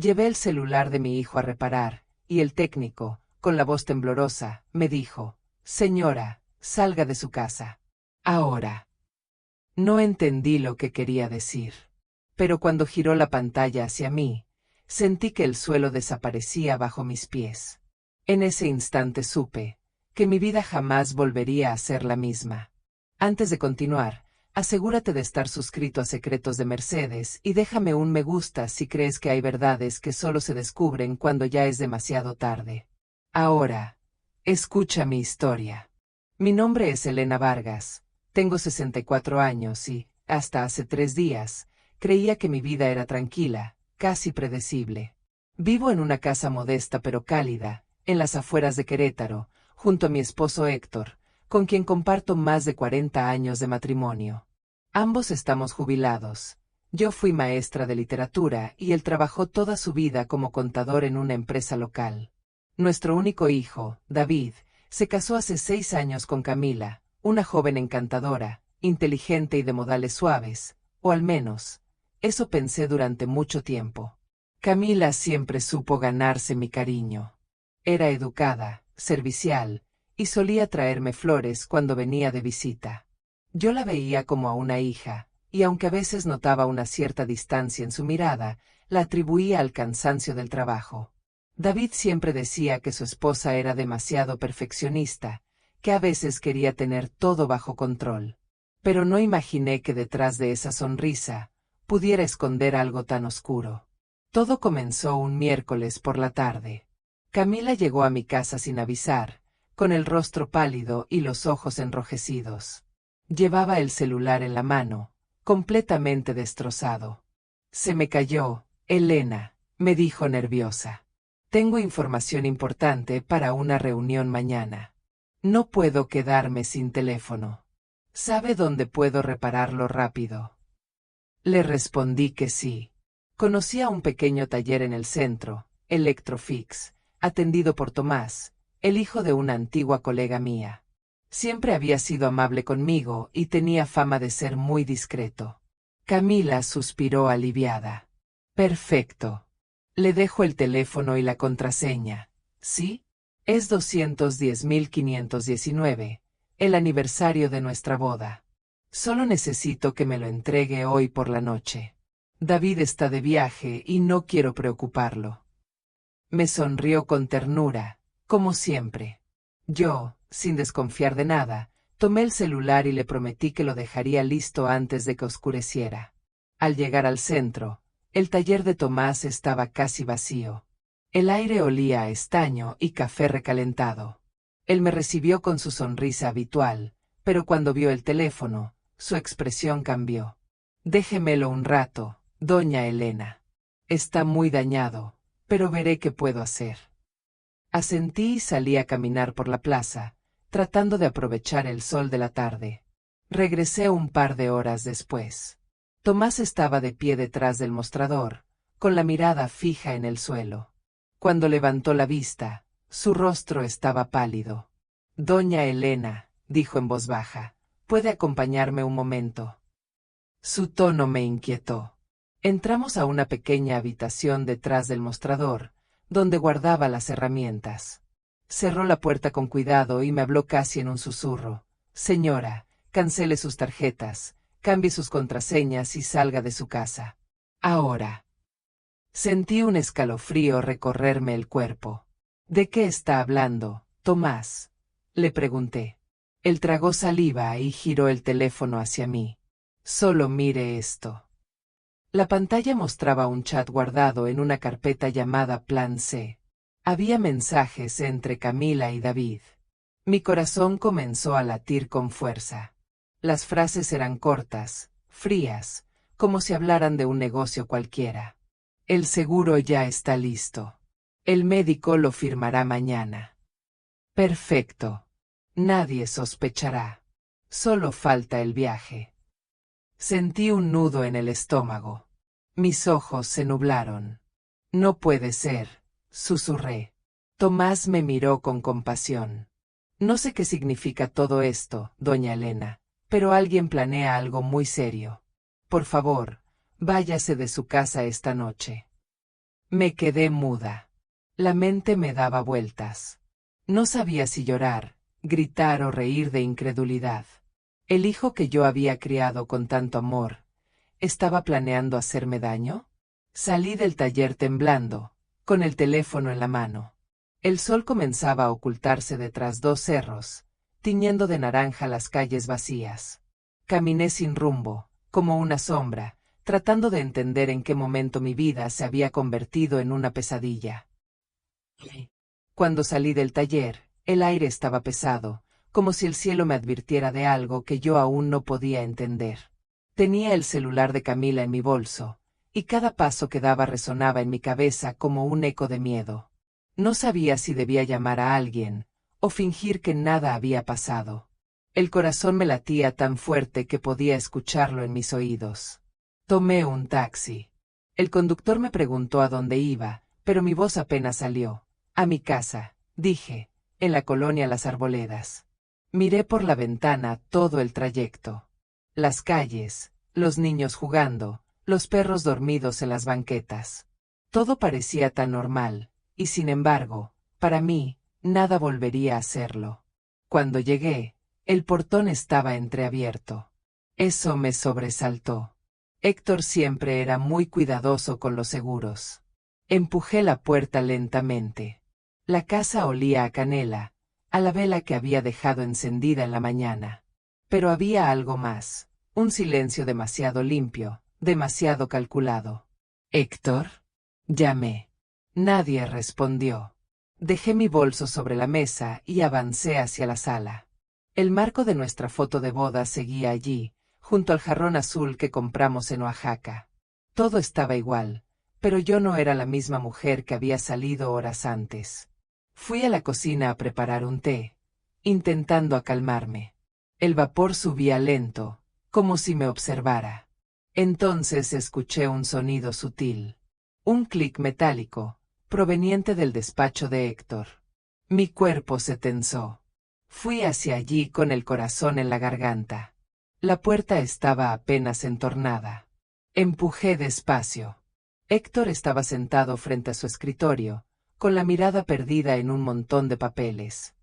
Llevé el celular de mi hijo a reparar, y el técnico, con la voz temblorosa, me dijo: «Señora, salga de su casa. Ahora». No entendí lo que quería decir. Pero cuando giró la pantalla hacia mí, sentí que el suelo desaparecía bajo mis pies. En ese instante supe que mi vida jamás volvería a ser la misma. Antes de continuar, asegúrate de estar suscrito a Secretos de Mercedes y déjame un me gusta si crees que hay verdades que solo se descubren cuando ya es demasiado tarde. Ahora, escucha mi historia. Mi nombre es Elena Vargas, tengo 64 años y, hasta hace 3 días, creía que mi vida era tranquila, casi predecible. Vivo en una casa modesta pero cálida, en las afueras de Querétaro, junto a mi esposo Héctor, con quien comparto más de 40 años de matrimonio. Ambos estamos jubilados. Yo fui maestra de literatura y él trabajó toda su vida como contador en una empresa local. Nuestro único hijo, David, se casó hace 6 años con Camila, una joven encantadora, inteligente y de modales suaves, o al menos, eso pensé durante mucho tiempo. Camila siempre supo ganarse mi cariño. Era educada, servicial, y solía traerme flores cuando venía de visita. Yo la veía como a una hija, y aunque a veces notaba una cierta distancia en su mirada, la atribuía al cansancio del trabajo. David siempre decía que su esposa era demasiado perfeccionista, que a veces quería tener todo bajo control. Pero no imaginé que detrás de esa sonrisa pudiera esconder algo tan oscuro. Todo comenzó un miércoles por la tarde. Camila llegó a mi casa sin avisar, con el rostro pálido y los ojos enrojecidos. Llevaba el celular en la mano, completamente destrozado. «Se me cayó, Elena», me dijo nerviosa. «Tengo información importante para una reunión mañana. No puedo quedarme sin teléfono. ¿Sabe dónde puedo repararlo rápido?». Le respondí que sí. Conocía un pequeño taller en el centro, Electrofix, atendido por Tomás, el hijo de una antigua colega mía. Siempre había sido amable conmigo y tenía fama de ser muy discreto. Camila suspiró aliviada. «Perfecto. Le dejo el teléfono y la contraseña, ¿sí? Es 210.519, el aniversario de nuestra boda. Solo necesito que me lo entregue hoy por la noche. David está de viaje y no quiero preocuparlo». Me sonrió con ternura, como siempre. Yo, sin desconfiar de nada, tomé el celular y le prometí que lo dejaría listo antes de que oscureciera. Al llegar al centro, el taller de Tomás estaba casi vacío. El aire olía a estaño y café recalentado. Él me recibió con su sonrisa habitual, pero cuando vio el teléfono, su expresión cambió. «Déjemelo un rato, doña Elena. Está muy dañado, pero veré qué puedo hacer». Asentí y salí a caminar por la plaza, tratando de aprovechar el sol de la tarde. Regresé un par de horas después. Tomás estaba de pie detrás del mostrador, con la mirada fija en el suelo. Cuando levantó la vista, su rostro estaba pálido. «Doña Elena», dijo en voz baja, «¿puede acompañarme un momento?». Su tono me inquietó. Entramos a una pequeña habitación detrás del mostrador, donde guardaba las herramientas. Cerró la puerta con cuidado y me habló casi en un susurro. «Señora, cancele sus tarjetas, cambie sus contraseñas y salga de su casa. Ahora». Sentí un escalofrío recorrerme el cuerpo. «¿De qué está hablando, Tomás?», le pregunté. Él tragó saliva y giró el teléfono hacia mí. «Solo mire esto». La pantalla mostraba un chat guardado en una carpeta llamada Plan C. Había mensajes entre Camila y David. Mi corazón comenzó a latir con fuerza. Las frases eran cortas, frías, como si hablaran de un negocio cualquiera. «El seguro ya está listo. El médico lo firmará mañana». «Perfecto. Nadie sospechará. Solo falta el viaje». Sentí un nudo en el estómago. Mis ojos se nublaron. «No puede ser», susurré. Tomás me miró con compasión. «No sé qué significa todo esto, doña Elena, pero alguien planea algo muy serio. Por favor, váyase de su casa esta noche». Me quedé muda. La mente me daba vueltas. No sabía si llorar, gritar o reír de incredulidad. El hijo que yo había criado con tanto amor, ¿estaba planeando hacerme daño? Salí del taller temblando, con el teléfono en la mano. El sol comenzaba a ocultarse detrás dos cerros, tiñendo de naranja las calles vacías. Caminé sin rumbo, como una sombra, tratando de entender en qué momento mi vida se había convertido en una pesadilla. Cuando salí del taller, el aire estaba pesado, como si el cielo me advirtiera de algo que yo aún no podía entender. Tenía el celular de Camila en mi bolso, y cada paso que daba resonaba en mi cabeza como un eco de miedo. No sabía si debía llamar a alguien, o fingir que nada había pasado. El corazón me latía tan fuerte que podía escucharlo en mis oídos. Tomé un taxi. El conductor me preguntó a dónde iba, pero mi voz apenas salió. A mi casa, dije, en la colonia Las Arboledas. Miré por la ventana todo el trayecto. Las calles, los niños jugando, los perros dormidos en las banquetas. Todo parecía tan normal, y sin embargo, para mí, nada volvería a serlo. Cuando llegué, el portón estaba entreabierto. Eso me sobresaltó. Héctor siempre era muy cuidadoso con los seguros. Empujé la puerta lentamente. La casa olía a canela, a la vela que había dejado encendida en la mañana. Pero había algo más, un silencio demasiado limpio, demasiado calculado. «¿Héctor?», llamé. Nadie respondió. Dejé mi bolso sobre la mesa y avancé hacia la sala. El marco de nuestra foto de boda seguía allí, junto al jarrón azul que compramos en Oaxaca. Todo estaba igual, pero yo no era la misma mujer que había salido horas antes. Fui a la cocina a preparar un té, intentando acalmarme. El vapor subía lento, como si me observara. Entonces escuché un sonido sutil. Un clic metálico, proveniente del despacho de Héctor. Mi cuerpo se tensó. Fui hacia allí con el corazón en la garganta. La puerta estaba apenas entornada. Empujé despacio. Héctor estaba sentado frente a su escritorio, con la mirada perdida en un montón de papeles.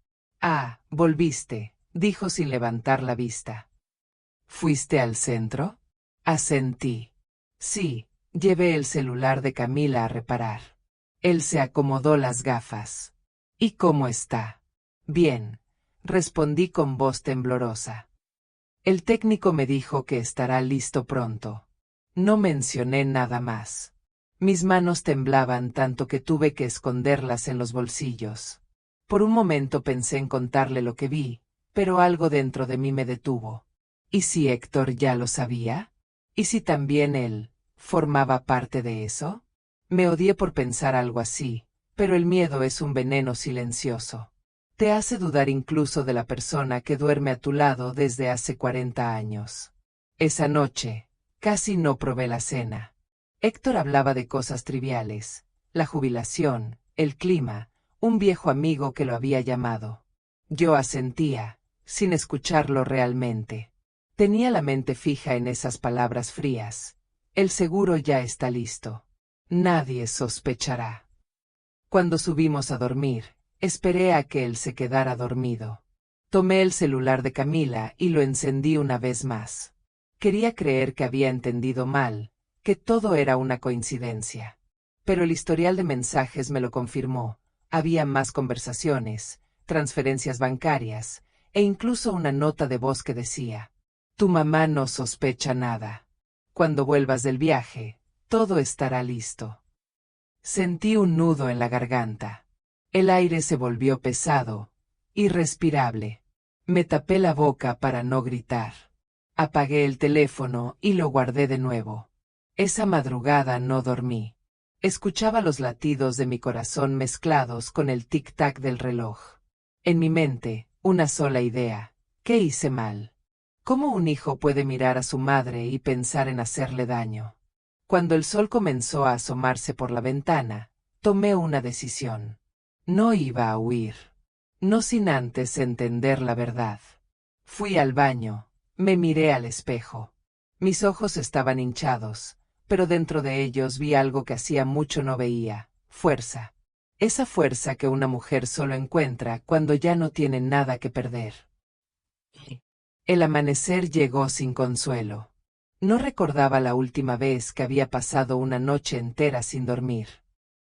«Ah, volviste», dijo sin levantar la vista. «¿Fuiste al centro?», asentí. «Sí, llevé el celular de Camila a reparar». Él se acomodó las gafas. «¿Y cómo está?». «Bien», respondí con voz temblorosa. «El técnico me dijo que estará listo pronto». No mencioné nada más. Mis manos temblaban tanto que tuve que esconderlas en los bolsillos. Por un momento pensé en contarle lo que vi, pero algo dentro de mí me detuvo. ¿Y si Héctor ya lo sabía? ¿Y si también él formaba parte de eso? Me odié por pensar algo así, pero el miedo es un veneno silencioso. Te hace dudar incluso de la persona que duerme a tu lado desde hace 40 años. Esa noche, casi no probé la cena. Héctor hablaba de cosas triviales, la jubilación, el clima, un viejo amigo que lo había llamado. Yo asentía, sin escucharlo realmente. Tenía la mente fija en esas palabras frías. El seguro ya está listo. Nadie sospechará. Cuando subimos a dormir, esperé a que él se quedara dormido. Tomé el celular de Camila y lo encendí una vez más. Quería creer que había entendido mal, que todo era una coincidencia. Pero el historial de mensajes me lo confirmó. Había más conversaciones, transferencias bancarias, e incluso una nota de voz que decía: «Tu mamá no sospecha nada. Cuando vuelvas del viaje, todo estará listo». Sentí un nudo en la garganta. El aire se volvió pesado, irrespirable. Me tapé la boca para no gritar. Apagué el teléfono y lo guardé de nuevo. Esa madrugada no dormí. Escuchaba los latidos de mi corazón mezclados con el tic-tac del reloj. En mi mente, una sola idea: ¿qué hice mal? ¿Cómo un hijo puede mirar a su madre y pensar en hacerle daño? Cuando el sol comenzó a asomarse por la ventana, tomé una decisión. No iba a huir. No sin antes entender la verdad. Fui al baño, me miré al espejo. Mis ojos estaban hinchados, pero dentro de ellos vi algo que hacía mucho no veía: fuerza. Esa fuerza que una mujer solo encuentra cuando ya no tiene nada que perder. El amanecer llegó sin consuelo. No recordaba la última vez que había pasado una noche entera sin dormir.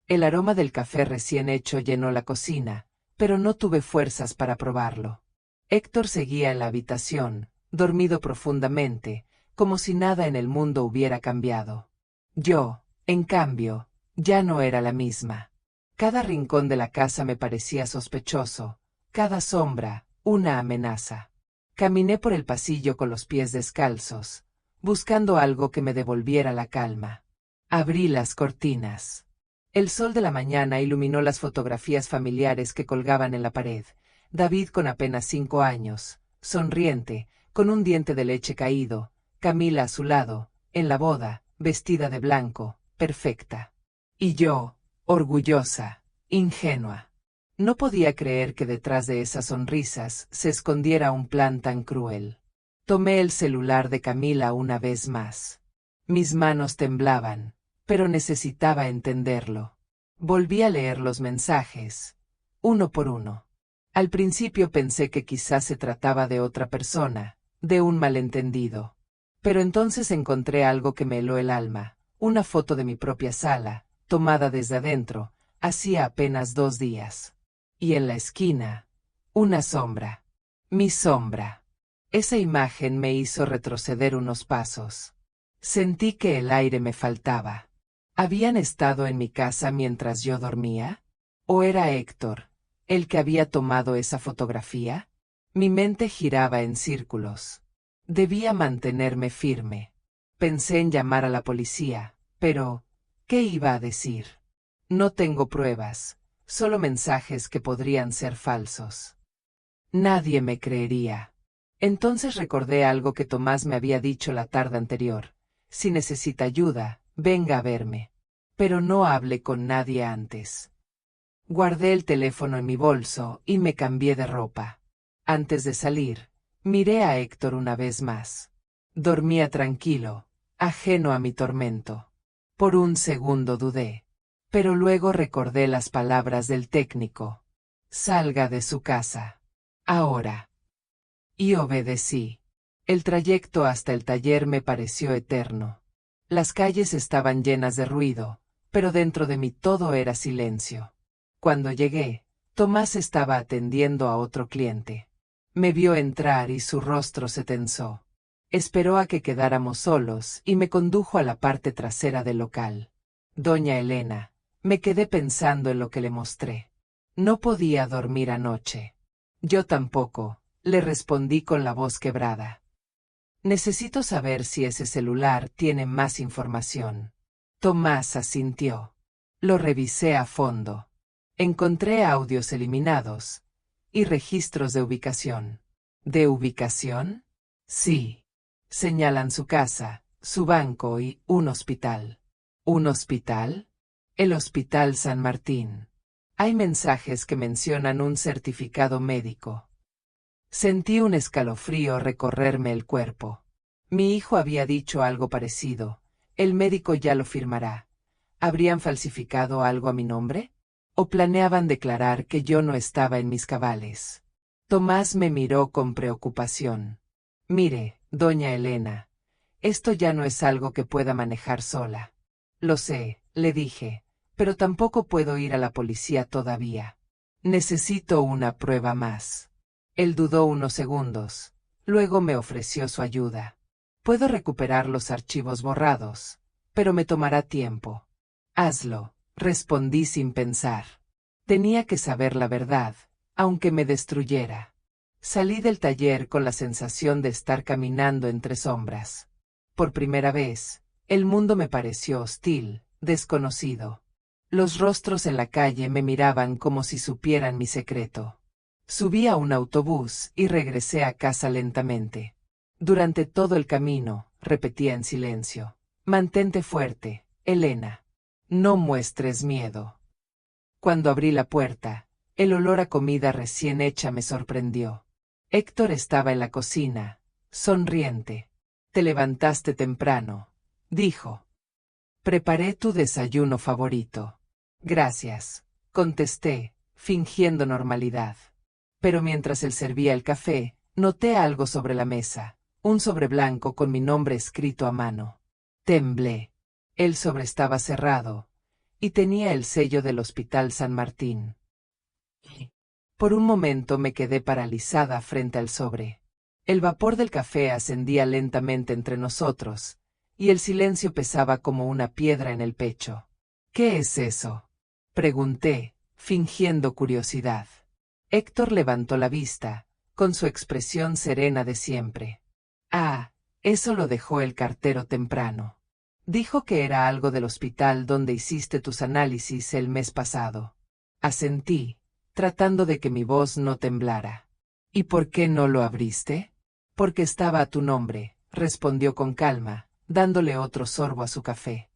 El aroma del café recién hecho llenó la cocina, pero no tuve fuerzas para probarlo. Héctor seguía en la habitación, dormido profundamente, como si nada en el mundo hubiera cambiado. Yo, en cambio, ya no era la misma. Cada rincón de la casa me parecía sospechoso, cada sombra, una amenaza. Caminé por el pasillo con los pies descalzos, buscando algo que me devolviera la calma. Abrí las cortinas. El sol de la mañana iluminó las fotografías familiares que colgaban en la pared. David con apenas 5 años, sonriente, con un diente de leche caído; Camila a su lado, en la boda, vestida de blanco, perfecta. Y yo, orgullosa, ingenua. No podía creer que detrás de esas sonrisas se escondiera un plan tan cruel. Tomé el celular de Camila una vez más. Mis manos temblaban, pero necesitaba entenderlo. Volví a leer los mensajes, uno por uno. Al principio pensé que quizás se trataba de otra persona, de un malentendido. Pero entonces encontré algo que me heló el alma: una foto de mi propia sala, tomada desde adentro, hacía apenas 2 días. Y en la esquina, una sombra. Mi sombra. Esa imagen me hizo retroceder unos pasos. Sentí que el aire me faltaba. ¿Habían estado en mi casa mientras yo dormía? ¿O era Héctor el que había tomado esa fotografía? Mi mente giraba en círculos. Debía mantenerme firme. Pensé en llamar a la policía, pero ¿qué iba a decir? No tengo pruebas, solo mensajes que podrían ser falsos. Nadie me creería. Entonces recordé algo que Tomás me había dicho la tarde anterior: si necesita ayuda, venga a verme. Pero no hablé con nadie antes. Guardé el teléfono en mi bolso y me cambié de ropa. Antes de salir, miré a Héctor una vez más. Dormía tranquilo, ajeno a mi tormento. Por un segundo dudé. Pero luego recordé las palabras del técnico: salga de su casa. Ahora. Y obedecí. El trayecto hasta el taller me pareció eterno. Las calles estaban llenas de ruido, pero dentro de mí todo era silencio. Cuando llegué, Tomás estaba atendiendo a otro cliente. Me vio entrar y su rostro se tensó. Esperó a que quedáramos solos y me condujo a la parte trasera del local. Doña Elena. Me quedé pensando en lo que le mostré. No podía dormir anoche. Yo tampoco, le respondí con la voz quebrada. Necesito saber si ese celular tiene más información. Tomás asintió. Lo revisé a fondo. Encontré audios eliminados y registros de ubicación. ¿De ubicación? Sí. Señalan su casa, su banco y un hospital. ¿Un hospital? El Hospital San Martín. Hay mensajes que mencionan un certificado médico. Sentí un escalofrío recorrerme el cuerpo. Mi hijo había dicho algo parecido: el médico ya lo firmará. ¿Habrían falsificado algo a mi nombre? ¿O planeaban declarar que yo no estaba en mis cabales? Tomás me miró con preocupación. Mire, doña Elena, esto ya no es algo que pueda manejar sola. Lo sé, le dije, pero tampoco puedo ir a la policía todavía. Necesito una prueba más. Él dudó unos segundos. Luego me ofreció su ayuda. Puedo recuperar los archivos borrados, pero me tomará tiempo. Hazlo, respondí sin pensar. Tenía que saber la verdad, aunque me destruyera. Salí del taller con la sensación de estar caminando entre sombras. Por primera vez, el mundo me pareció hostil, desconocido. Los rostros en la calle me miraban como si supieran mi secreto. Subí a un autobús y regresé a casa lentamente. Durante todo el camino, repetía en silencio: mantente fuerte, Elena. No muestres miedo. Cuando abrí la puerta, el olor a comida recién hecha me sorprendió. Héctor estaba en la cocina, sonriente. Te levantaste temprano, dijo. Preparé tu desayuno favorito. Gracias, contesté, fingiendo normalidad. Pero mientras él servía el café, noté algo sobre la mesa, un sobre blanco con mi nombre escrito a mano. Temblé. El sobre estaba cerrado, y tenía el sello del Hospital San Martín. Por un momento me quedé paralizada frente al sobre. El vapor del café ascendía lentamente entre nosotros, y el silencio pesaba como una piedra en el pecho. ¿Qué es eso?, pregunté, fingiendo curiosidad. Héctor levantó la vista, con su expresión serena de siempre. Ah, eso lo dejó el cartero temprano. Dijo que era algo del hospital donde hiciste tus análisis el mes pasado. Asentí, tratando de que mi voz no temblara. ¿Y por qué no lo abriste? Porque estaba a tu nombre, respondió con calma, dándole otro sorbo a su café.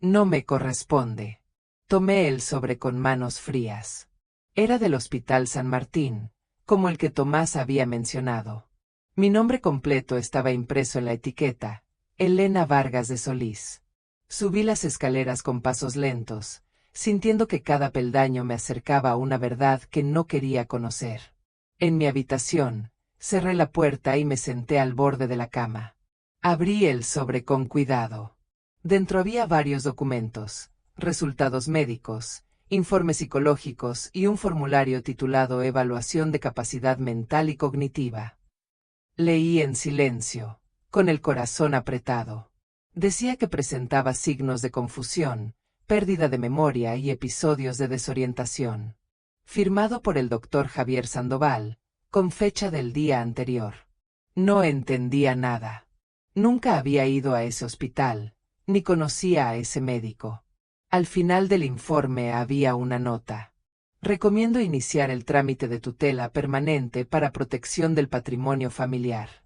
No me corresponde. Tomé el sobre con manos frías. Era del Hospital San Martín, como el que Tomás había mencionado. Mi nombre completo estaba impreso en la etiqueta, Elena Vargas de Solís. Subí las escaleras con pasos lentos, sintiendo que cada peldaño me acercaba a una verdad que no quería conocer. En mi habitación, cerré la puerta y me senté al borde de la cama. Abrí el sobre con cuidado. Dentro había varios documentos, resultados médicos, informes psicológicos y un formulario titulado Evaluación de Capacidad Mental y Cognitiva. Leí en silencio, con el corazón apretado. Decía que presentaba signos de confusión, pérdida de memoria y episodios de desorientación. Firmado por el doctor Javier Sandoval, con fecha del día anterior. No entendía nada. Nunca había ido a ese hospital, ni conocía a ese médico. Al final del informe había una nota. Recomiendo iniciar el trámite de tutela permanente para protección del patrimonio familiar.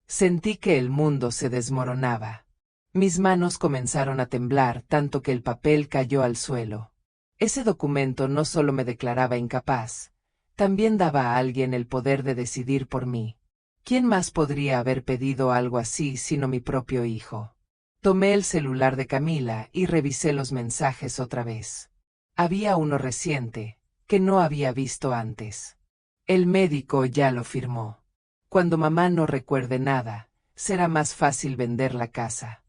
Sentí que el mundo se desmoronaba. Mis manos comenzaron a temblar tanto que el papel cayó al suelo. Ese documento no solo me declaraba incapaz, también daba a alguien el poder de decidir por mí. ¿Quién más podría haber pedido algo así sino mi propio hijo? Tomé el celular de Camila y revisé los mensajes otra vez. Había uno reciente, que no había visto antes. El médico ya lo firmó. Cuando mamá no recuerde nada, será más fácil vender la casa.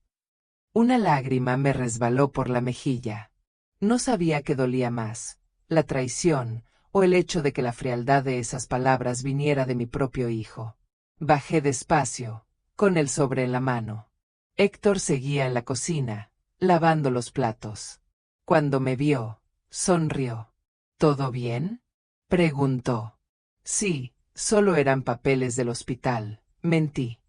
Una lágrima me resbaló por la mejilla. No sabía qué dolía más, la traición, o el hecho de que la frialdad de esas palabras viniera de mi propio hijo. Bajé despacio, con el sobre en la mano. Héctor seguía en la cocina, lavando los platos. Cuando me vio, sonrió. ¿Todo bien?, preguntó. Sí, solo eran papeles del hospital, mentí.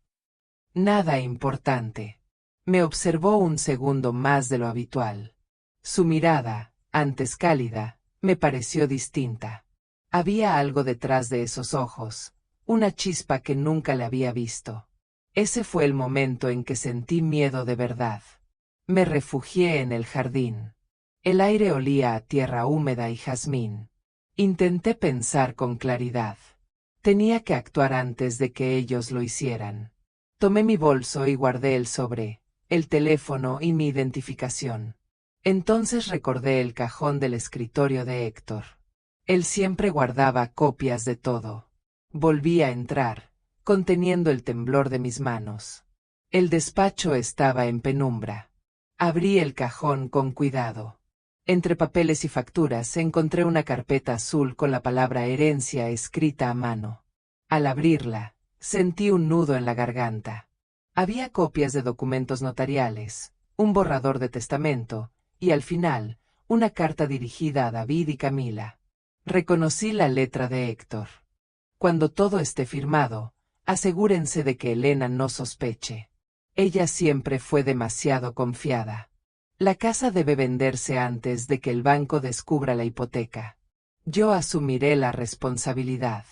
Nada importante. Me observó un segundo más de lo habitual. Su mirada, antes cálida, me pareció distinta. Había algo detrás de esos ojos, una chispa que nunca le había visto. Ese fue el momento en que sentí miedo de verdad. Me refugié en el jardín. El aire olía a tierra húmeda y jazmín. Intenté pensar con claridad. Tenía que actuar antes de que ellos lo hicieran. Tomé mi bolso y guardé el sobre, el teléfono y mi identificación. Entonces recordé el cajón del escritorio de Héctor. Él siempre guardaba copias de todo. Volví a entrar, conteniendo el temblor de mis manos. El despacho estaba en penumbra. Abrí el cajón con cuidado. Entre papeles y facturas encontré una carpeta azul con la palabra herencia escrita a mano. Al abrirla, sentí un nudo en la garganta. Había copias de documentos notariales, un borrador de testamento, y al final, una carta dirigida a David y Camila. Reconocí la letra de Héctor. Cuando todo esté firmado, asegúrense de que Elena no sospeche. Ella siempre fue demasiado confiada. La casa debe venderse antes de que el banco descubra la hipoteca. Yo asumiré la responsabilidad.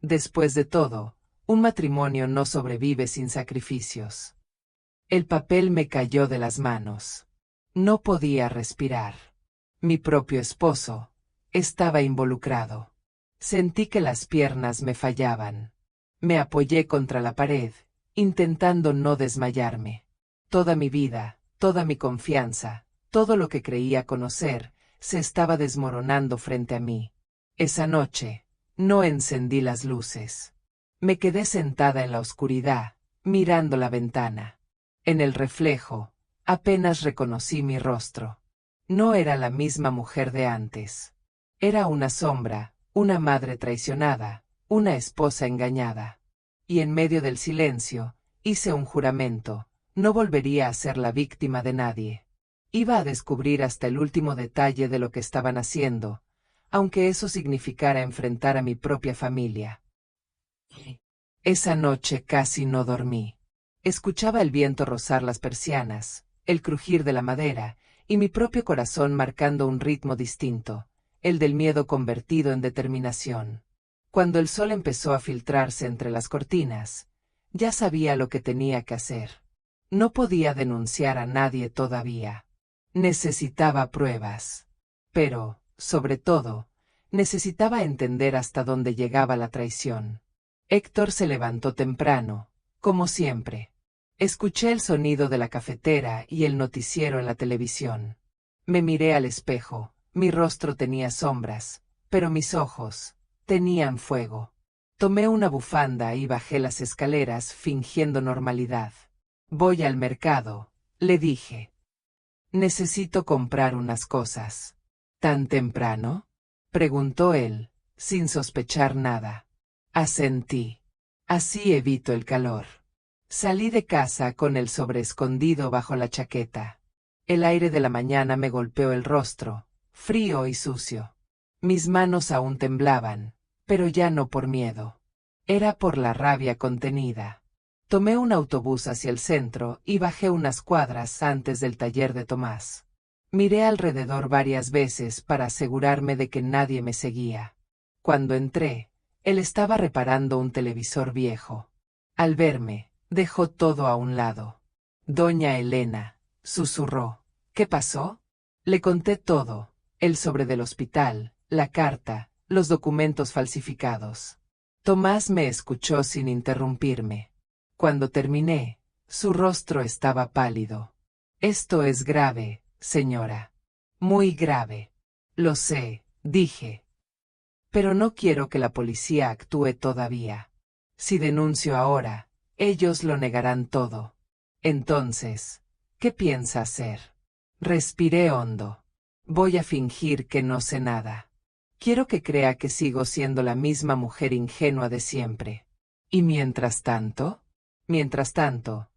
Después de todo, un matrimonio no sobrevive sin sacrificios. El papel me cayó de las manos. No podía respirar. Mi propio esposo estaba involucrado. Sentí que las piernas me fallaban. Me apoyé contra la pared, intentando no desmayarme. Toda mi vida, Toda mi confianza, todo lo que creía conocer, se estaba desmoronando frente a mí. Esa noche, no encendí las luces. Me quedé sentada en la oscuridad, mirando la ventana. En el reflejo, apenas reconocí mi rostro. No era la misma mujer de antes. Era una sombra, una madre traicionada, una esposa engañada. Y en medio del silencio, hice un juramento: no volvería a ser la víctima de nadie. Iba a descubrir hasta el último detalle de lo que estaban haciendo, aunque eso significara enfrentar a mi propia familia. Esa noche casi no dormí. Escuchaba el viento rozar las persianas, el crujir de la madera, y mi propio corazón marcando un ritmo distinto, el del miedo convertido en determinación. Cuando el sol empezó a filtrarse entre las cortinas, ya sabía lo que tenía que hacer. No podía denunciar a nadie todavía. Necesitaba pruebas. Pero, sobre todo, necesitaba entender hasta dónde llegaba la traición. Héctor se levantó temprano, como siempre. Escuché el sonido de la cafetera y el noticiero en la televisión. Me miré al espejo, mi rostro tenía sombras, pero mis ojos tenían fuego. Tomé una bufanda y bajé las escaleras fingiendo normalidad. Voy al mercado, le dije. Necesito comprar unas cosas. ¿Tan temprano?, preguntó él, sin sospechar nada. Asentí. Así evito el calor. Salí de casa con el sobre escondido bajo la chaqueta. El aire de la mañana me golpeó el rostro, frío y sucio. Mis manos aún temblaban, pero ya no por miedo. Era por la rabia contenida. Tomé un autobús hacia el centro y bajé unas cuadras antes del taller de Tomás. Miré alrededor varias veces para asegurarme de que nadie me seguía. Cuando entré, él estaba reparando un televisor viejo. Al verme, dejó todo a un lado. Doña Elena, susurró. ¿Qué pasó? Le conté todo: el sobre del hospital, la carta, los documentos falsificados. Tomás me escuchó sin interrumpirme. Cuando terminé, su rostro estaba pálido. Esto es grave, señora. Muy grave. Lo sé, dije. Pero no quiero que la policía actúe todavía. Si denuncio ahora, ellos lo negarán todo. Entonces, ¿qué piensa hacer? Respiré hondo. Voy a fingir que no sé nada. Quiero que crea que sigo siendo la misma mujer ingenua de siempre. ¿Y mientras tanto? Mientras tanto,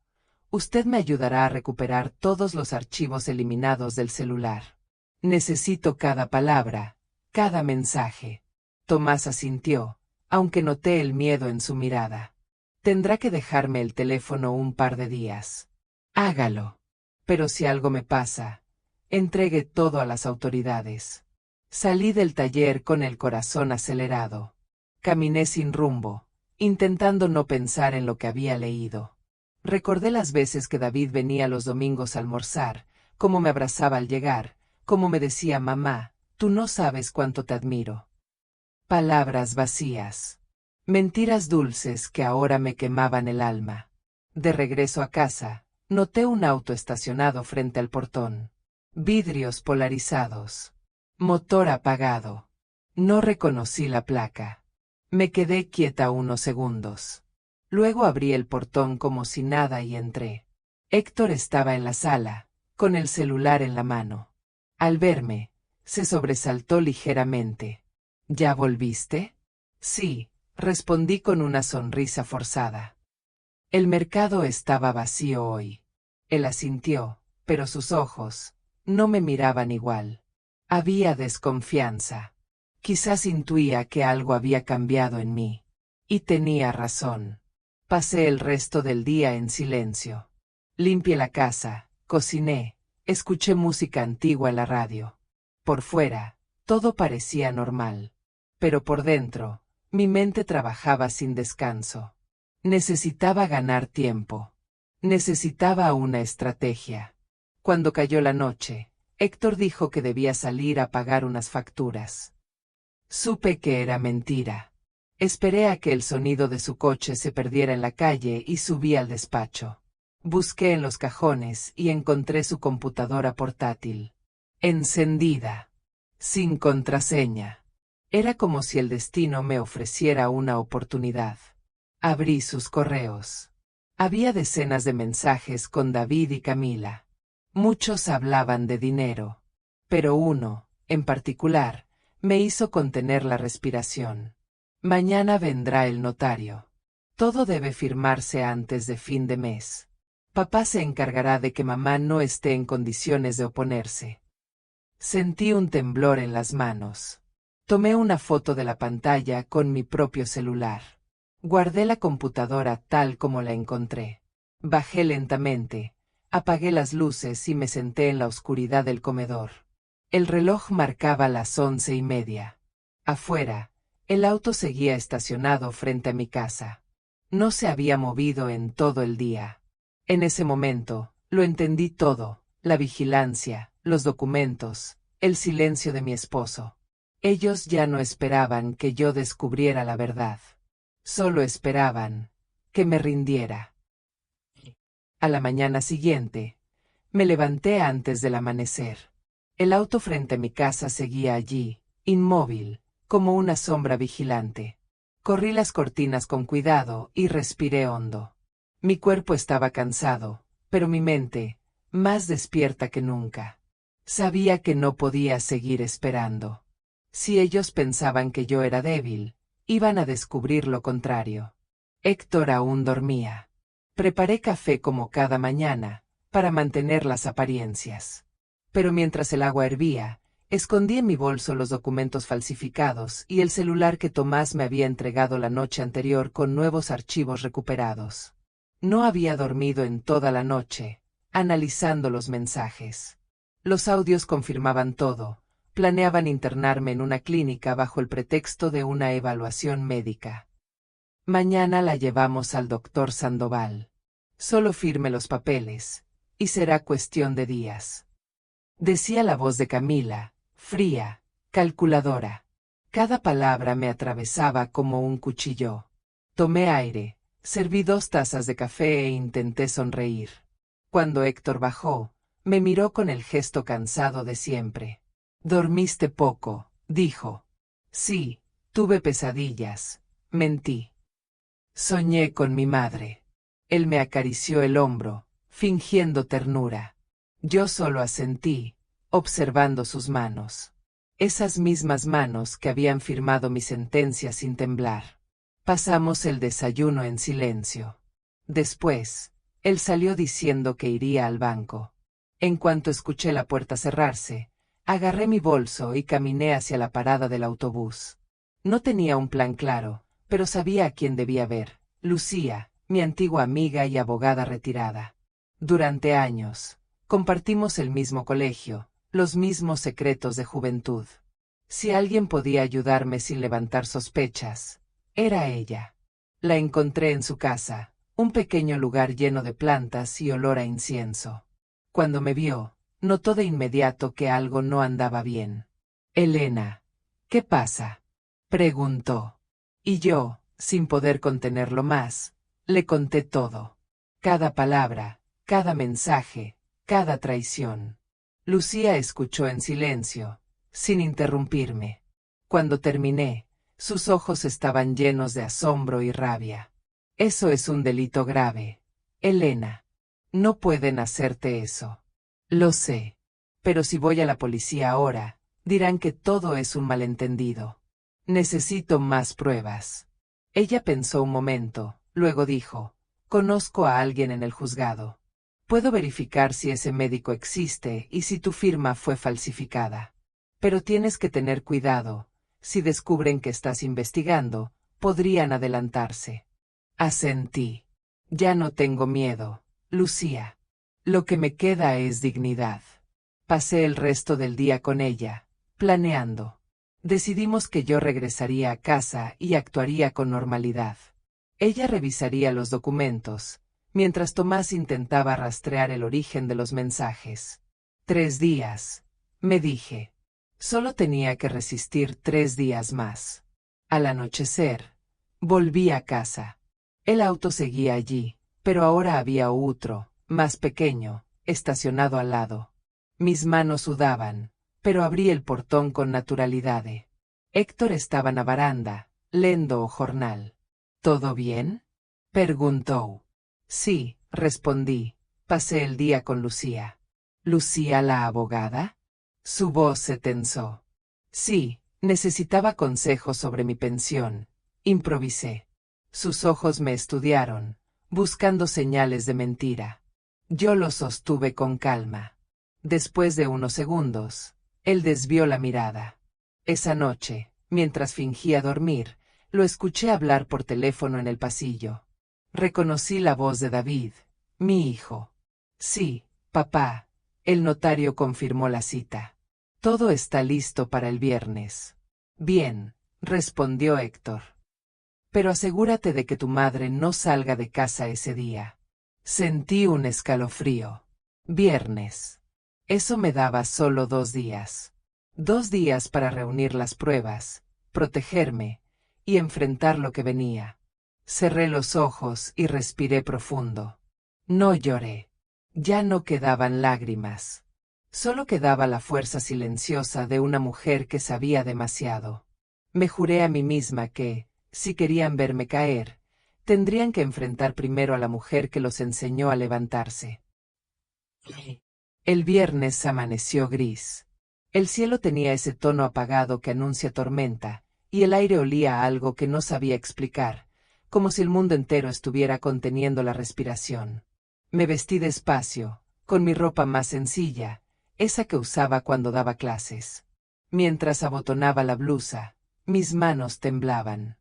usted me ayudará a recuperar todos los archivos eliminados del celular. Necesito cada palabra, cada mensaje. Tomás asintió, aunque noté el miedo en su mirada. Tendrá que dejarme el teléfono un par de días. Hágalo. Pero si algo me pasa, entregue todo a las autoridades. Salí del taller con el corazón acelerado. Caminé sin rumbo, intentando no pensar en lo que había leído. Recordé las veces que David venía los domingos a almorzar, cómo me abrazaba al llegar, cómo me decía: mamá, tú no sabes cuánto te admiro. Palabras vacías. Mentiras dulces que ahora me quemaban el alma. De regreso a casa, noté un auto estacionado frente al portón. Vidrios polarizados. Motor apagado. No reconocí la placa. Me quedé quieta unos segundos. Luego abrí el portón como si nada y entré. Héctor estaba en la sala, con el celular en la mano. Al verme, se sobresaltó ligeramente. ¿Ya volviste? Sí, respondí con una sonrisa forzada. El mercado estaba vacío hoy. Él asintió, pero sus ojos no me miraban igual. Había desconfianza. Quizás intuía que algo había cambiado en mí. Y tenía razón. Pasé el resto del día en silencio. Limpié la casa, cociné, escuché música antigua en la radio. Por fuera, todo parecía normal. Pero por dentro, mi mente trabajaba sin descanso. Necesitaba ganar tiempo. Necesitaba una estrategia. Cuando cayó la noche, Héctor dijo que debía salir a pagar unas facturas. Supe que era mentira. Esperé a que el sonido de su coche se perdiera en la calle y subí al despacho. Busqué en los cajones y encontré su computadora portátil. Encendida. Sin contraseña. Era como si el destino me ofreciera una oportunidad. Abrí sus correos. Había decenas de mensajes con David y Camila. Muchos hablaban de dinero. Pero uno, en particular, me hizo contener la respiración. Mañana vendrá el notario. Todo debe firmarse antes de fin de mes. Papá se encargará de que mamá no esté en condiciones de oponerse. Sentí un temblor en las manos. Tomé una foto de la pantalla con mi propio celular. Guardé la computadora tal como la encontré. Bajé lentamente, apagué las luces y me senté en la oscuridad del comedor. El reloj marcaba las 11:30. Afuera, el auto seguía estacionado frente a mi casa. No se había movido en todo el día. En ese momento, lo entendí todo: la vigilancia, los documentos, el silencio de mi esposo. Ellos ya no esperaban que yo descubriera la verdad. Solo esperaban que me rindiera. A la mañana siguiente, me levanté antes del amanecer. El auto frente a mi casa seguía allí, inmóvil, como una sombra vigilante. Corrí las cortinas con cuidado y respiré hondo. Mi cuerpo estaba cansado, pero mi mente, más despierta que nunca. Sabía que no podía seguir esperando. Si ellos pensaban que yo era débil, iban a descubrir lo contrario. Héctor aún dormía. Preparé café como cada mañana, para mantener las apariencias. Pero mientras el agua hervía, escondí en mi bolso los documentos falsificados y el celular que Tomás me había entregado la noche anterior con nuevos archivos recuperados. No había dormido en toda la noche, analizando los mensajes. Los audios confirmaban todo. Planeaban internarme en una clínica bajo el pretexto de una evaluación médica. Mañana la llevamos al doctor Sandoval. Solo firme los papeles, y será cuestión de días. Decía la voz de Camila, fría, calculadora. Cada palabra me atravesaba como un cuchillo. Tomé aire, serví 2 tazas de café e intenté sonreír. Cuando Héctor bajó, me miró con el gesto cansado de siempre. «Dormiste poco», dijo. «Sí, tuve pesadillas», mentí. «Soñé con mi madre». Él me acarició el hombro, fingiendo ternura. Yo solo asentí, observando sus manos. Esas mismas manos que habían firmado mi sentencia sin temblar. Pasamos el desayuno en silencio. Después, él salió diciendo que iría al banco. En cuanto escuché la puerta cerrarse, agarré mi bolso y caminé hacia la parada del autobús. No tenía un plan claro, pero sabía a quién debía ver: Lucía, mi antigua amiga y abogada retirada. Durante años, compartimos el mismo colegio, los mismos secretos de juventud. Si alguien podía ayudarme sin levantar sospechas, era ella. La encontré en su casa, un pequeño lugar lleno de plantas y olor a incienso. Cuando me vio, notó de inmediato que algo no andaba bien. «Elena, ¿qué pasa?», preguntó. Y yo, sin poder contenerlo más, le conté todo. Cada palabra, cada mensaje, cada traición. Lucía escuchó en silencio, sin interrumpirme. Cuando terminé, sus ojos estaban llenos de asombro y rabia. «Eso es un delito grave, Elena. No pueden hacerte eso». «Lo sé. Pero si voy a la policía ahora, dirán que todo es un malentendido. Necesito más pruebas». Ella pensó un momento, luego dijo: «Conozco a alguien en el juzgado. Puedo verificar si ese médico existe y si tu firma fue falsificada. Pero tienes que tener cuidado. Si descubren que estás investigando, podrían adelantarse». Asentí. «Ya no tengo miedo, Lucía. Lo que me queda es dignidad». Pasé el resto del día con ella, planeando. Decidimos que yo regresaría a casa y actuaría con normalidad. Ella revisaría los documentos, mientras Tomás intentaba rastrear el origen de los mensajes. 3 días, me dije. Solo tenía que resistir 3 días más. Al anochecer, volví a casa. El auto seguía allí, pero ahora había otro, más pequeño, estacionado al lado. Mis manos sudaban, pero abrí el portón con naturalidad. Héctor estaba na baranda, lendo o jornal. «¿Todo bien?», preguntó. «Sí», respondí, «pasé el día con Lucía». «¿Lucía la abogada?». Su voz se tensó. «Sí, necesitaba consejos sobre mi pensión», improvisé. Sus ojos me estudiaron, buscando señales de mentira. Yo lo sostuve con calma. Después de unos segundos, él desvió la mirada. Esa noche, mientras fingía dormir, lo escuché hablar por teléfono en el pasillo. Reconocí la voz de David, mi hijo. «Sí, papá», el notario confirmó la cita. «Todo está listo para el viernes». «Bien», respondió Héctor. «Pero asegúrate de que tu madre no salga de casa ese día». Sentí un escalofrío. Viernes. Eso me daba solo 2 días. 2 días para reunir las pruebas, protegerme y enfrentar lo que venía. Cerré los ojos y respiré profundo. No lloré. Ya no quedaban lágrimas. Solo quedaba la fuerza silenciosa de una mujer que sabía demasiado. Me juré a mí misma que, si querían verme caer, tendrían que enfrentar primero a la mujer que los enseñó a levantarse. El viernes amaneció gris. El cielo tenía ese tono apagado que anuncia tormenta, y el aire olía a algo que no sabía explicar, como si el mundo entero estuviera conteniendo la respiración. Me vestí despacio, con mi ropa más sencilla, esa que usaba cuando daba clases. Mientras abotonaba la blusa, mis manos temblaban.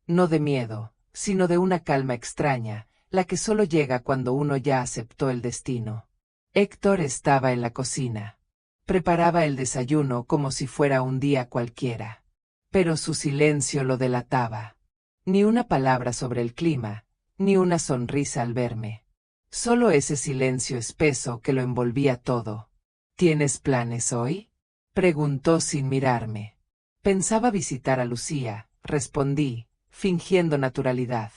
No de miedo, sino de una calma extraña, la que solo llega cuando uno ya aceptó el destino. Héctor estaba en la cocina. Preparaba el desayuno como si fuera un día cualquiera. Pero su silencio lo delataba. Ni una palabra sobre el clima, ni una sonrisa al verme. Solo ese silencio espeso que lo envolvía todo. «¿Tienes planes hoy?», preguntó sin mirarme. «Pensaba visitar a Lucía», respondí, fingiendo naturalidad.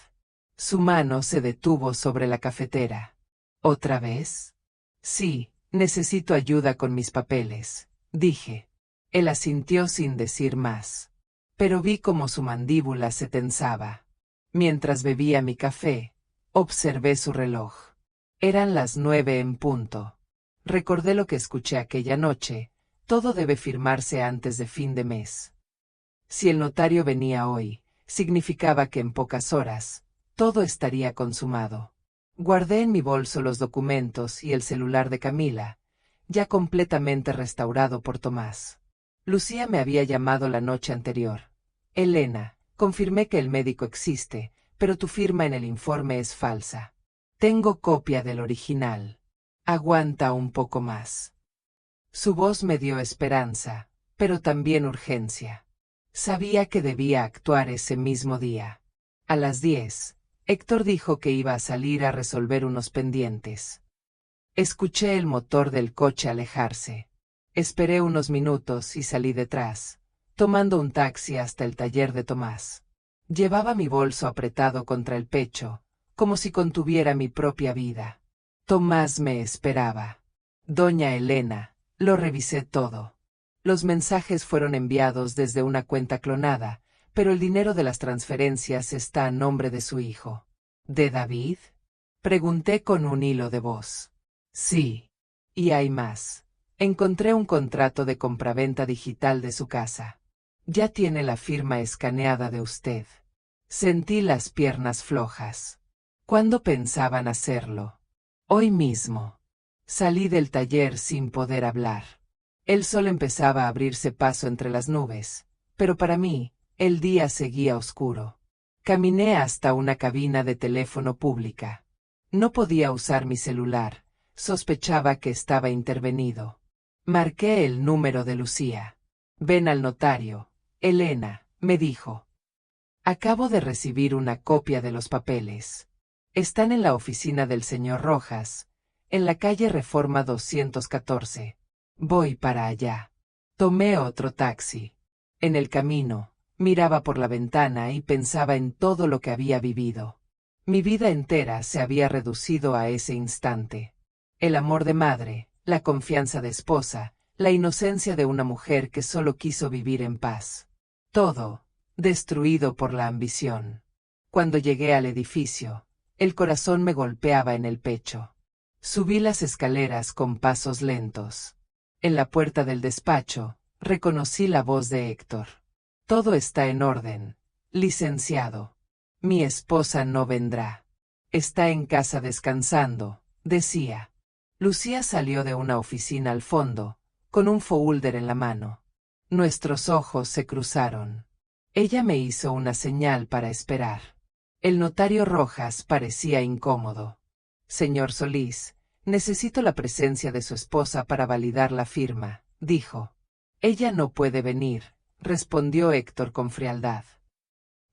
Su mano se detuvo sobre la cafetera. «¿Otra vez?». «Sí, necesito ayuda con mis papeles», dije. Él asintió sin decir más. Pero vi cómo su mandíbula se tensaba. Mientras bebía mi café, observé su reloj. Eran las 9 en punto. Recordé lo que escuché aquella noche: todo debe firmarse antes de fin de mes. Si el notario venía hoy, significaba que en pocas horas, todo estaría consumado. Guardé en mi bolso los documentos y el celular de Camila, ya completamente restaurado por Tomás. Lucía me había llamado la noche anterior. «Elena, confirmé que el médico existe, pero tu firma en el informe es falsa. Tengo copia del original. Aguanta un poco más». Su voz me dio esperanza, pero también urgencia. Sabía que debía actuar ese mismo día. A las 10, Héctor dijo que iba a salir a resolver unos pendientes. Escuché el motor del coche alejarse. Esperé unos minutos y salí detrás, tomando un taxi hasta el taller de Tomás. Llevaba mi bolso apretado contra el pecho, como si contuviera mi propia vida. Tomás me esperaba. «Doña Elena», lo revisé todo. Los mensajes fueron enviados desde una cuenta clonada, pero el dinero de las transferencias está a nombre de su hijo. «¿De David?», pregunté con un hilo de voz. «Sí. Y hay más. Encontré un contrato de compraventa digital de su casa. Ya tiene la firma escaneada de usted». Sentí las piernas flojas. ¿Cuándo pensaban hacerlo? «Hoy mismo». Salí del taller sin poder hablar. El sol empezaba a abrirse paso entre las nubes, pero para mí, el día seguía oscuro. Caminé hasta una cabina de teléfono pública. No podía usar mi celular, sospechaba que estaba intervenido. Marqué el número de Lucía. «Ven al notario, Elena», me dijo. «Acabo de recibir una copia de los papeles. Están en la oficina del señor Rojas, en la calle Reforma 214. Voy para allá». Tomé otro taxi. En el camino, miraba por la ventana y pensaba en todo lo que había vivido. Mi vida entera se había reducido a ese instante. El amor de madre, la confianza de esposa, la inocencia de una mujer que solo quiso vivir en paz. Todo, destruido por la ambición. Cuando llegué al edificio, el corazón me golpeaba en el pecho. Subí las escaleras con pasos lentos. En la puerta del despacho, reconocí la voz de Héctor. Todo está en orden, licenciado. Mi esposa no vendrá. Está en casa descansando, decía. Lucía salió de una oficina al fondo, con un folder en la mano. Nuestros ojos se cruzaron. Ella me hizo una señal para esperar. El notario Rojas parecía incómodo. Señor Solís, necesito la presencia de su esposa para validar la firma, dijo. Ella no puede venir, respondió Héctor con frialdad.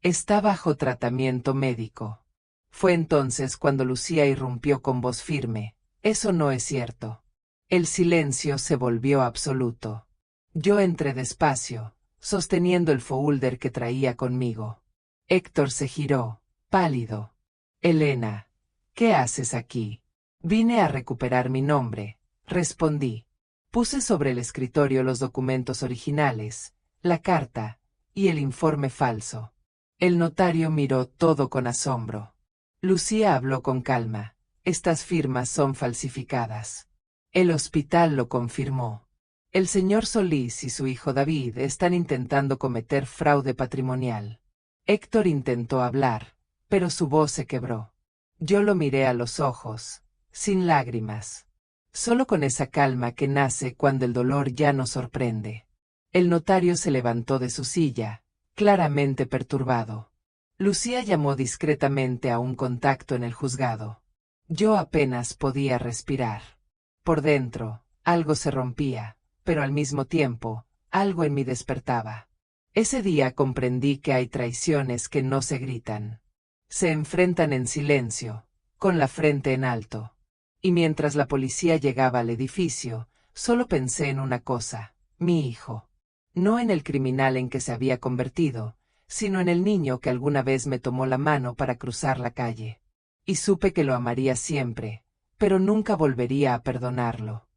Está bajo tratamiento médico. Fue entonces cuando Lucía irrumpió con voz firme. Eso no es cierto. El silencio se volvió absoluto. Yo entré despacio, sosteniendo el folder que traía conmigo. Héctor se giró, pálido. Elena, ¿qué haces aquí? Vine a recuperar mi nombre, respondí. Puse sobre el escritorio los documentos originales, la carta y el informe falso. El notario miró todo con asombro. Lucía habló con calma. Estas firmas son falsificadas. El hospital lo confirmó. El señor Solís y su hijo David están intentando cometer fraude patrimonial. Héctor intentó hablar, pero su voz se quebró. Yo lo miré a los ojos, sin lágrimas. Solo con esa calma que nace cuando el dolor ya nos sorprende. El notario se levantó de su silla, claramente perturbado. Lucía llamó discretamente a un contacto en el juzgado. Yo apenas podía respirar. Por dentro, algo se rompía, pero al mismo tiempo, algo en mí despertaba. Ese día comprendí que hay traiciones que no se gritan. Se enfrentan en silencio, con la frente en alto. Y mientras la policía llegaba al edificio, solo pensé en una cosa, mi hijo. No en el criminal en que se había convertido, sino en el niño que alguna vez me tomó la mano para cruzar la calle. Y supe que lo amaría siempre, pero nunca volvería a perdonarlo.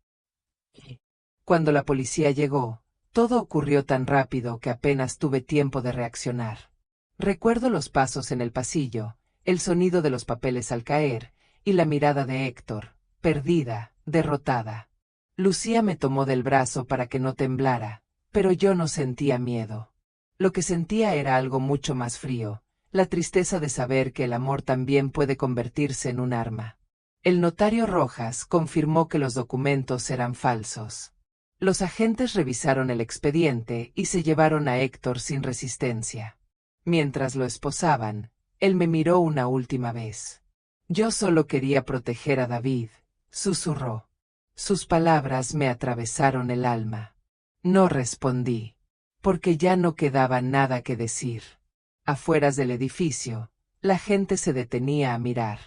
Cuando la policía llegó, todo ocurrió tan rápido que apenas tuve tiempo de reaccionar. Recuerdo los pasos en el pasillo, el sonido de los papeles al caer, y la mirada de Héctor, perdida, derrotada. Lucía me tomó del brazo para que no temblara, pero yo no sentía miedo. Lo que sentía era algo mucho más frío, la tristeza de saber que el amor también puede convertirse en un arma. El notario Rojas confirmó que los documentos eran falsos. Los agentes revisaron el expediente y se llevaron a Héctor sin resistencia. Mientras lo esposaban, él me miró una última vez. Yo solo quería proteger a David, susurró. Sus palabras me atravesaron el alma. No respondí, porque ya no quedaba nada que decir. Afueras del edificio, la gente se detenía a mirar.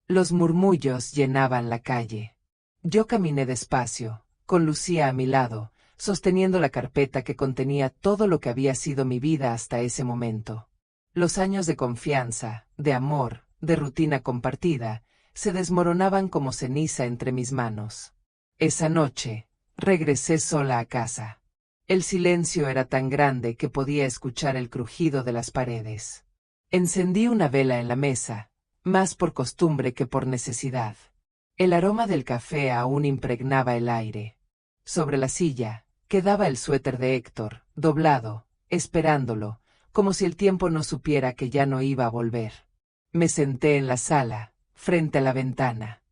Los murmullos llenaban la calle. Yo caminé despacio, con Lucía a mi lado, sosteniendo la carpeta que contenía todo lo que había sido mi vida hasta ese momento. Los años de confianza, de amor, de rutina compartida, se desmoronaban como ceniza entre mis manos. Esa noche, regresé sola a casa. El silencio era tan grande que podía escuchar el crujido de las paredes. Encendí una vela en la mesa, más por costumbre que por necesidad. El aroma del café aún impregnaba el aire. Sobre la silla, quedaba el suéter de Héctor, doblado, esperándolo, como si el tiempo no supiera que ya no iba a volver. Me senté en la sala, frente a la ventana.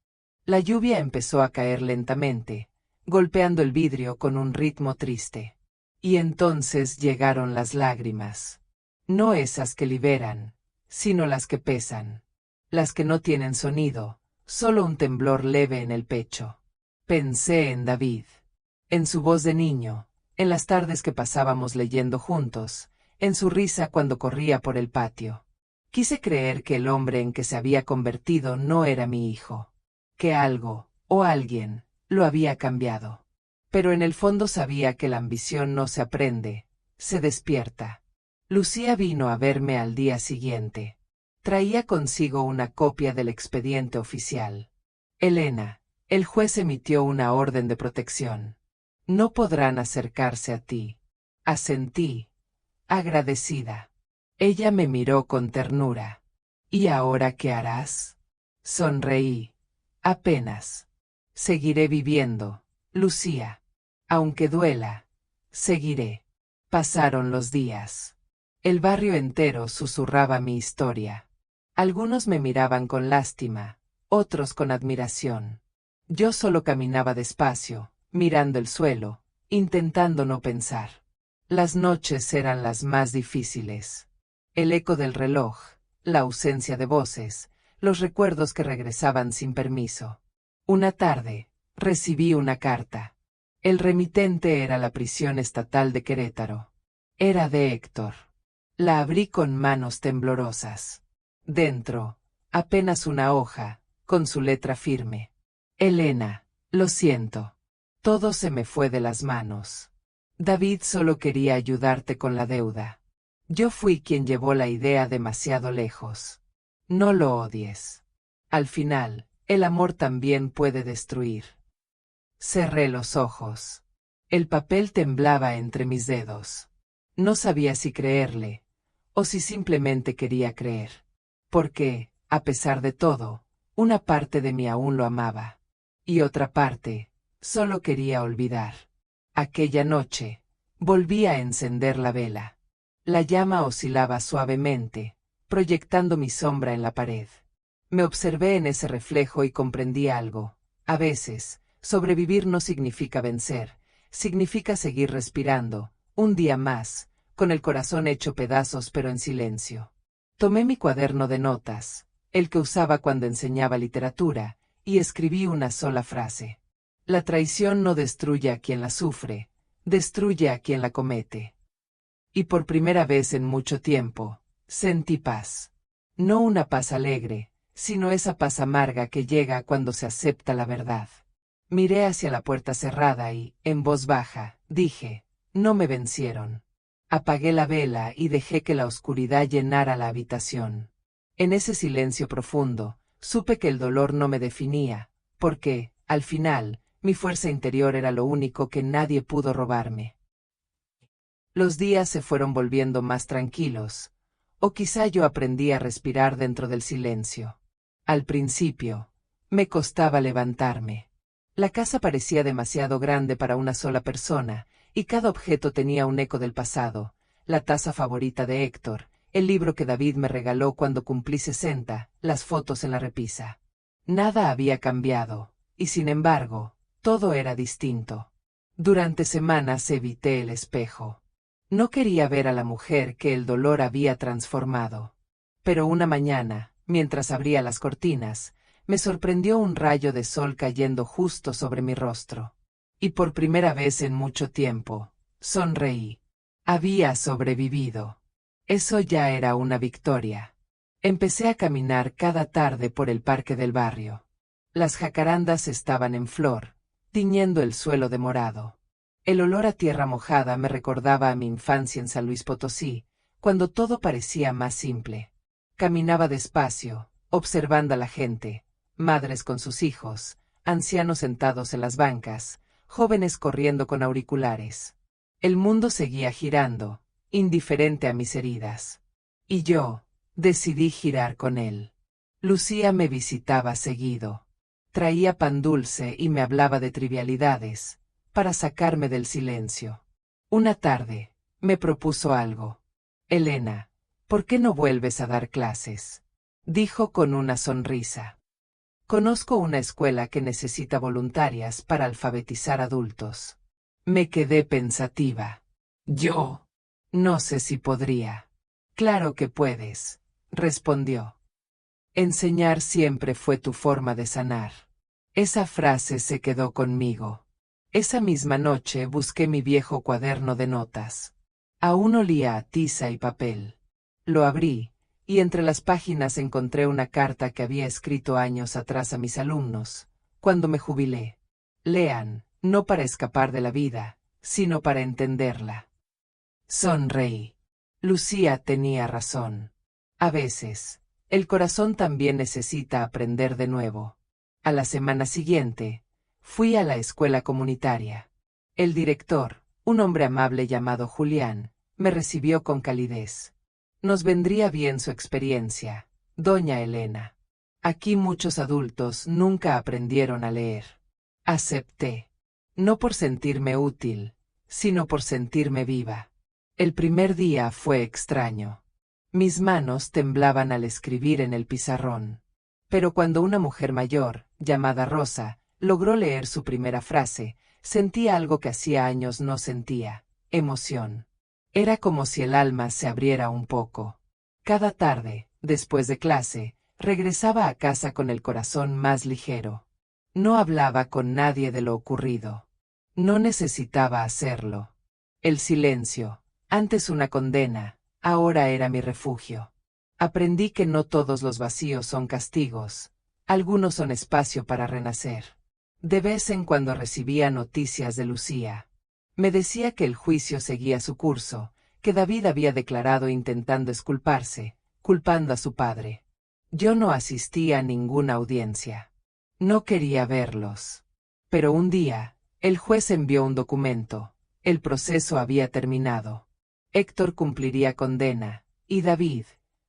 La lluvia empezó a caer lentamente, golpeando el vidrio con un ritmo triste. Y entonces llegaron las lágrimas. No esas que liberan, sino las que pesan. Las que no tienen sonido, solo un temblor leve en el pecho. Pensé en David. En su voz de niño, en las tardes que pasábamos leyendo juntos, en su risa cuando corría por el patio. Quise creer que el hombre en que se había convertido no era mi hijo. Que algo, o alguien, lo había cambiado. Pero en el fondo sabía que la ambición no se aprende, se despierta. Lucía vino a verme al día siguiente. Traía consigo una copia del expediente oficial. Elena, El juez emitió una orden de protección. No podrán acercarse a ti. Asentí, agradecida. Ella me miró con ternura. ¿Y ahora qué harás? Sonreí. Apenas. Seguiré viviendo, Lucía. Aunque duela, seguiré. Pasaron los días. El barrio entero susurraba mi historia. Algunos me miraban con lástima, otros con admiración. Yo solo caminaba despacio, mirando el suelo, intentando no pensar. Las noches eran las más difíciles. El eco del reloj, la ausencia de voces, los recuerdos que regresaban sin permiso. Una tarde, recibí una carta. El remitente era la prisión estatal de Querétaro. Era de Héctor. La abrí con manos temblorosas. Dentro, apenas una hoja, con su letra firme. Elena, lo siento. Todo se me fue de las manos. David solo quería ayudarte con la deuda. Yo fui quien llevó la idea demasiado lejos. No lo odies. Al final, el amor también puede destruir. Cerré los ojos. El papel temblaba entre mis dedos. No sabía si creerle, o si simplemente quería creer. Porque, a pesar de todo, una parte de mí aún lo amaba. Y otra parte, solo quería olvidar. Aquella noche, volví a encender la vela. La llama oscilaba suavemente, proyectando mi sombra en la pared. Me observé en ese reflejo y comprendí algo. A veces, sobrevivir no significa vencer, significa seguir respirando, un día más, con el corazón hecho pedazos pero en silencio. Tomé mi cuaderno de notas, el que usaba cuando enseñaba literatura, y escribí una sola frase. La traición no destruye a quien la sufre, destruye a quien la comete. Y por primera vez en mucho tiempo, sentí paz. No una paz alegre, sino esa paz amarga que llega cuando se acepta la verdad. Miré hacia la puerta cerrada y, en voz baja, dije, no me vencieron. Apagué la vela y dejé que la oscuridad llenara la habitación. En ese silencio profundo, supe que el dolor no me definía, porque, al final, mi fuerza interior era lo único que nadie pudo robarme. Los días se fueron volviendo más tranquilos, o quizá yo aprendí a respirar dentro del silencio. Al principio, me costaba levantarme. La casa parecía demasiado grande para una sola persona, y cada objeto tenía un eco del pasado, la taza favorita de Héctor, el libro que David me regaló cuando cumplí 60, las fotos en la repisa. Nada había cambiado, y sin embargo, todo era distinto. Durante semanas evité el espejo. No quería ver a la mujer que el dolor había transformado. Pero una mañana, mientras abría las cortinas, me sorprendió un rayo de sol cayendo justo sobre mi rostro. Y por primera vez en mucho tiempo, sonreí. Había sobrevivido. Eso ya era una victoria. Empecé a caminar cada tarde por el parque del barrio. Las jacarandas estaban en flor, tiñendo el suelo de morado. El olor a tierra mojada me recordaba a mi infancia en San Luis Potosí, cuando todo parecía más simple. Caminaba despacio, observando a la gente, madres con sus hijos, ancianos sentados en las bancas, jóvenes corriendo con auriculares. El mundo seguía girando, indiferente a mis heridas. Y yo, decidí girar con él. Lucía me visitaba seguido. Traía pan dulce y me hablaba de trivialidades, para sacarme del silencio. Una tarde, me propuso algo. Elena, ¿por qué no vuelves a dar clases? Dijo con una sonrisa. Conozco una escuela que necesita voluntarias para alfabetizar adultos. Me quedé pensativa. Yo. No sé si podría. Claro que puedes, respondió. Enseñar siempre fue tu forma de sanar. Esa frase se quedó conmigo. Esa misma noche busqué mi viejo cuaderno de notas. Aún olía a tiza y papel. Lo abrí, y entre las páginas encontré una carta que había escrito años atrás a mis alumnos, cuando me jubilé. Lean, no para escapar de la vida, sino para entenderla. Sonreí. Lucía tenía razón. A veces, el corazón también necesita aprender de nuevo. A la semana siguiente, fui a la escuela comunitaria. El director, un hombre amable llamado Julián, me recibió con calidez. Nos vendría bien su experiencia, doña Elena. Aquí muchos adultos nunca aprendieron a leer. Acepté. No por sentirme útil, sino por sentirme viva. El primer día fue extraño. Mis manos temblaban al escribir en el pizarrón. Pero cuando una mujer mayor, llamada Rosa, logró leer su primera frase, sentí algo que hacía años no sentía: emoción. Era como si el alma se abriera un poco. Cada tarde, después de clase, regresaba a casa con el corazón más ligero. No hablaba con nadie de lo ocurrido. No necesitaba hacerlo. El silencio, antes una condena, ahora era mi refugio. Aprendí que no todos los vacíos son castigos, algunos son espacio para renacer. De vez en cuando recibía noticias de Lucía. Me decía que el juicio seguía su curso, que David había declarado intentando exculparse, culpando a su padre. Yo no asistí a ninguna audiencia. No quería verlos. Pero un día, el juez envió un documento. El proceso había terminado. Héctor cumpliría condena, y David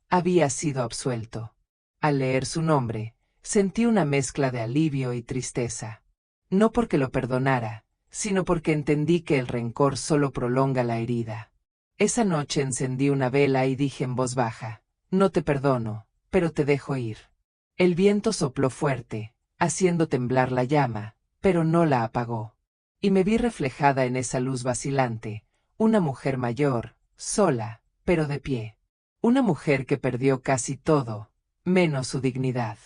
había sido absuelto. Al leer su nombre, sentí una mezcla de alivio y tristeza. No porque lo perdonara, sino porque entendí que el rencor solo prolonga la herida. Esa noche encendí una vela y dije en voz baja: no te perdono, pero te dejo ir. El viento sopló fuerte, haciendo temblar la llama, pero no la apagó. Y me vi reflejada en esa luz vacilante, una mujer mayor, sola, pero de pie. Una mujer que perdió casi todo, menos su dignidad.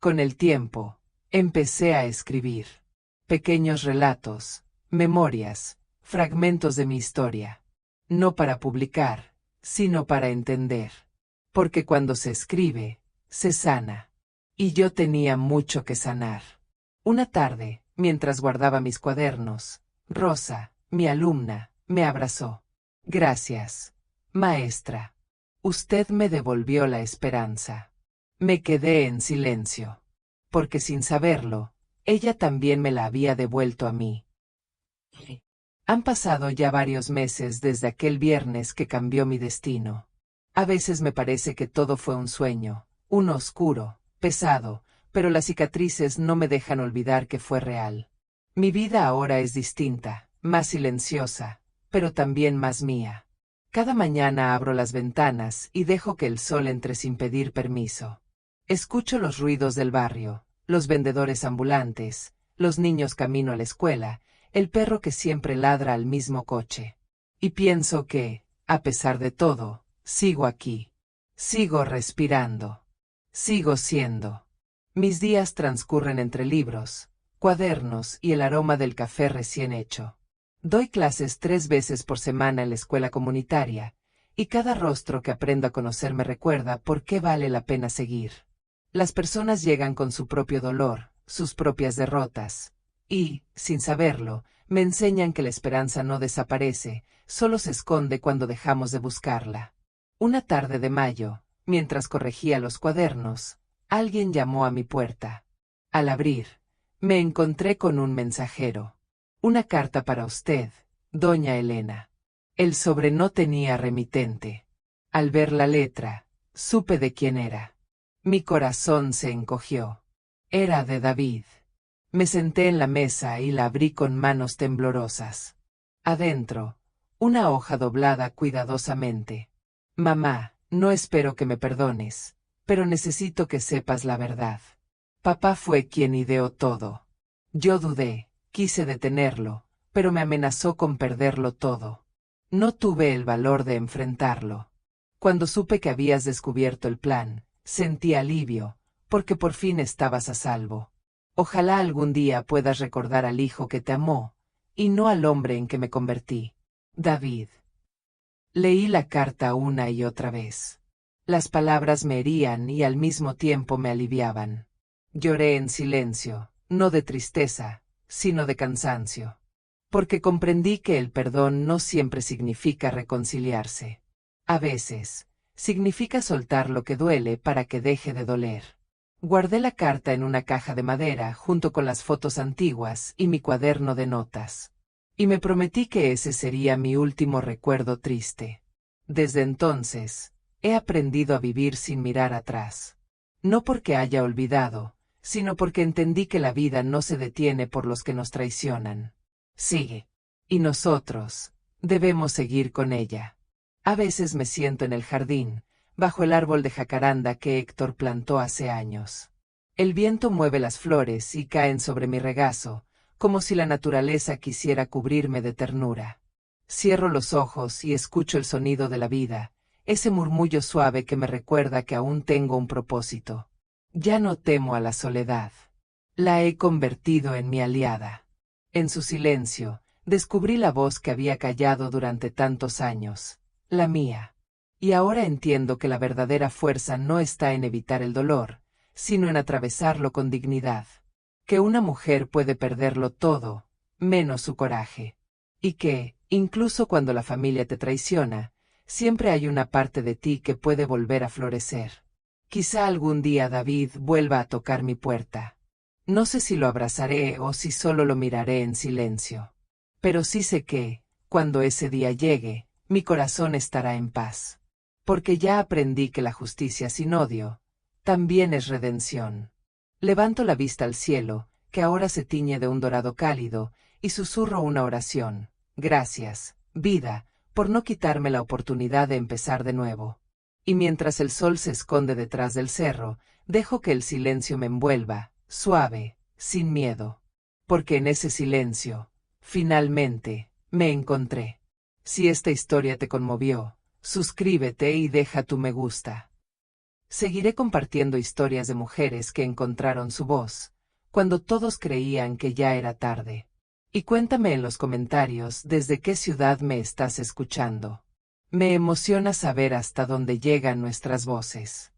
Con el tiempo, empecé a escribir. Pequeños relatos, memorias, fragmentos de mi historia. No para publicar, sino para entender. Porque cuando se escribe, se sana. Y yo tenía mucho que sanar. Una tarde, mientras guardaba mis cuadernos, Rosa, mi alumna, me abrazó. Gracias, maestra. Usted me devolvió la esperanza. Me quedé en silencio. Porque sin saberlo, ella también me la había devuelto a mí. Han pasado ya varios meses desde aquel viernes que cambió mi destino. A veces me parece que todo fue un sueño, uno oscuro, pesado, pero las cicatrices no me dejan olvidar que fue real. Mi vida ahora es distinta, más silenciosa, pero también más mía. Cada mañana abro las ventanas y dejo que el sol entre sin pedir permiso. Escucho los ruidos del barrio, los vendedores ambulantes, los niños camino a la escuela, el perro que siempre ladra al mismo coche. Y pienso que, a pesar de todo, sigo aquí. Sigo respirando. Sigo siendo. Mis días transcurren entre libros, cuadernos y el aroma del café recién hecho. Doy clases 3 veces por semana en la escuela comunitaria, y cada rostro que aprendo a conocer me recuerda por qué vale la pena seguir. Las personas llegan con su propio dolor, sus propias derrotas, y, sin saberlo, me enseñan que la esperanza no desaparece, solo se esconde cuando dejamos de buscarla. Una tarde de mayo, mientras corregía los cuadernos, alguien llamó a mi puerta. Al abrir, me encontré con un mensajero. Una carta para usted, doña Elena. El sobre no tenía remitente. Al ver la letra, supe de quién era. Mi corazón se encogió. Era de David. Me senté en la mesa y la abrí con manos temblorosas. Adentro, una hoja doblada cuidadosamente. Mamá, no espero que me perdones, pero necesito que sepas la verdad. Papá fue quien ideó todo. Yo dudé, quise detenerlo, pero me amenazó con perderlo todo. No tuve el valor de enfrentarlo. Cuando supe que habías descubierto el plan, sentí alivio, porque por fin estabas a salvo. Ojalá algún día puedas recordar al hijo que te amó, y no al hombre en que me convertí. David. Leí la carta una y otra vez. Las palabras me herían y al mismo tiempo me aliviaban. Lloré en silencio, no de tristeza, sino de cansancio. Porque comprendí que el perdón no siempre significa reconciliarse. A veces, significa soltar lo que duele para que deje de doler. Guardé la carta en una caja de madera junto con las fotos antiguas y mi cuaderno de notas. Y me prometí que ese sería mi último recuerdo triste. Desde entonces, he aprendido a vivir sin mirar atrás. No porque haya olvidado, sino porque entendí que la vida no se detiene por los que nos traicionan. Sigue. Y nosotros debemos seguir con ella. A veces me siento en el jardín, bajo el árbol de jacaranda que Héctor plantó hace años. El viento mueve las flores y caen sobre mi regazo, como si la naturaleza quisiera cubrirme de ternura. Cierro los ojos y escucho el sonido de la vida, ese murmullo suave que me recuerda que aún tengo un propósito. Ya no temo a la soledad. La he convertido en mi aliada. En su silencio, descubrí la voz que había callado durante tantos años, la mía. Y ahora entiendo que la verdadera fuerza no está en evitar el dolor, sino en atravesarlo con dignidad. Que una mujer puede perderlo todo, menos su coraje. Y que, incluso cuando la familia te traiciona, siempre hay una parte de ti que puede volver a florecer. Quizá algún día David vuelva a tocar mi puerta. No sé si lo abrazaré o si solo lo miraré en silencio. Pero sí sé que, cuando ese día llegue, mi corazón estará en paz. Porque ya aprendí que la justicia sin odio también es redención. Levanto la vista al cielo, que ahora se tiñe de un dorado cálido, y susurro una oración. Gracias, vida, por no quitarme la oportunidad de empezar de nuevo. Y mientras el sol se esconde detrás del cerro, dejo que el silencio me envuelva, suave, sin miedo. Porque en ese silencio, finalmente, me encontré. Si esta historia te conmovió, suscríbete y deja tu me gusta. Seguiré compartiendo historias de mujeres que encontraron su voz, cuando todos creían que ya era tarde. Y cuéntame en los comentarios desde qué ciudad me estás escuchando. Me emociona saber hasta dónde llegan nuestras voces.